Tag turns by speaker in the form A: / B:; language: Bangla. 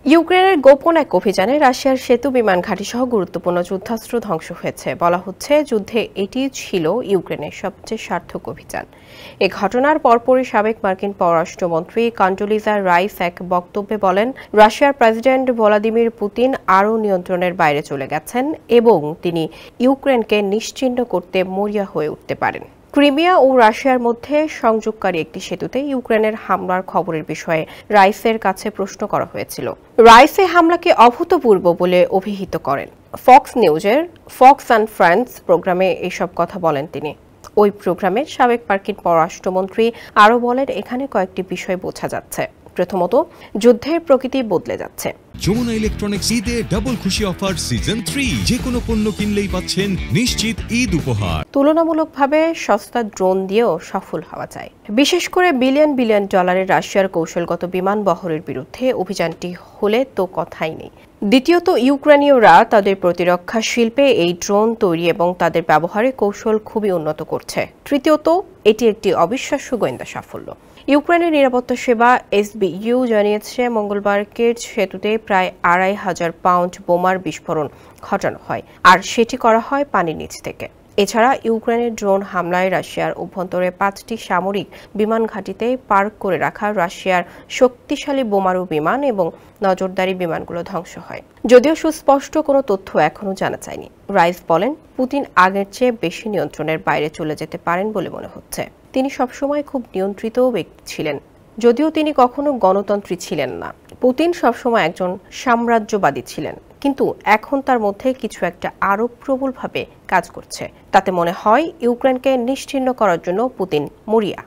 A: ইউক্রেনের গোপন এক অভিযানে রাশিয়ার সেতু বিমান ঘাঁটি সহ গুরুত্বপূর্ণ যুদ্ধাস্ত্র ধ্বংস হয়েছে। বলা হচ্ছে যুদ্ধে এটি ছিল ইউক্রেনের সবচেয়ে সার্থক অভিযান। এ ঘটনার পরপরই সাবেক মার্কিন পররাষ্ট্রমন্ত্রী কন্ডোলিজা রাইস এক বক্তব্যে বলেন, রাশিয়ার প্রেসিডেন্ট ভ্লাদিমির পুতিন আরও নিয়ন্ত্রণের বাইরে চলে গেছেন এবং তিনি ইউক্রেনকে নিশ্চিহ্ন করতে মরিয়া হয়ে উঠতে পারেন। ক্রিমিয়া ও রাশিয়ার মধ্যে সংযোগকারী একটি সেতুতে ইউক্রেনের হামলার খবরের বিষয়ে রাইসের কাছে প্রশ্ন করা হয়েছিল। রাইস এই হামলাকে অভূতপূর্ব বলে অভিহিত করেন। ফক্স নিউজের ফক্স অ্যান্ড ফ্রেন্ডস প্রোগ্রামে এসব কথা বলেন তিনি। ওই প্রোগ্রামে সাবেক মার্কিন পররাষ্ট্রমন্ত্রী আরও বলেন, এখানে কয়েকটি বিষয় বোঝা যাচ্ছে। প্রথমত, যুদ্ধের প্রকৃতি বদলে যাচ্ছে।
B: যমুনা ইলেকট্রনিক্স ঈদে ডাবল খুশি অফার সিজন 3, যে কোনো পণ্য কিনলেই পাচ্ছেন নিশ্চিত ঈদ উপহার।
A: তুলনামূলকভাবে সস্তা ড্রোন দিয়েও সফল হওয়া যায়। বিশেষ করে বিলিয়ন বিলিয়ন ডলারের রাশিয়ার কৌশলগত বিমান বহরের বিরুদ্ধে অভিযানটি হলে তো কথাই নেই। দ্বিতীয়ত, ইউক্রেনীয়রা তাদের প্রতিরক্ষা শিল্পে এই ড্রোন তৈরি এবং তাদের ব্যবহারে কৌশল খুবই উন্নত করছে। তৃতীয়ত, এটি একটি অবিশ্বাস্য গোয়েন্দা সাফল্য। ইউক্রেনের নিরাপত্তা সেবা এসবিইউ জানিয়েছে, মঙ্গলবার কের্চ সেতুতে প্রায় ২৫০০ পাউন্ড বোমার বিস্ফোরণ ঘটানো হয়, আর সেটি করা হয় পানির নিচ থেকে। এছাড়া ইউক্রেনের ড্রোন হামলায় রাশিয়ার অভ্যন্তরে ৫টি সামরিক বিমান ঘাঁটিতে পার্ক করে রাখা রাশিয়ার শক্তিশালী বোমারু বিমান এবং নজরদারি বিমানগুলো ধ্বংস হয়। যদিও সুস্পষ্ট কোনো তথ্য এখনও জানা যায়নি। রাইস বলেন, পুতিন আগের চেয়ে বেশি নিয়ন্ত্রণের বাইরে চলে যেতে পারেন বলে মনে হচ্ছে। তিনি সবসময় খুব নিয়ন্ত্রিত ব্যক্তি ছিলেন, যদিও তিনি কখনো গণতন্ত্রী ছিলেন না। পুতিন সবসময় একজন সাম্রাজ্যবাদী ছিলেন, কিন্তু এখন তার মধ্যে কিছু একটা আরও প্রবলভাবে কাজ করছে। তাতে মনে হয় ইউক্রেনকে নিশ্চিহ্ন করার জন্য পুতিন মরিয়া।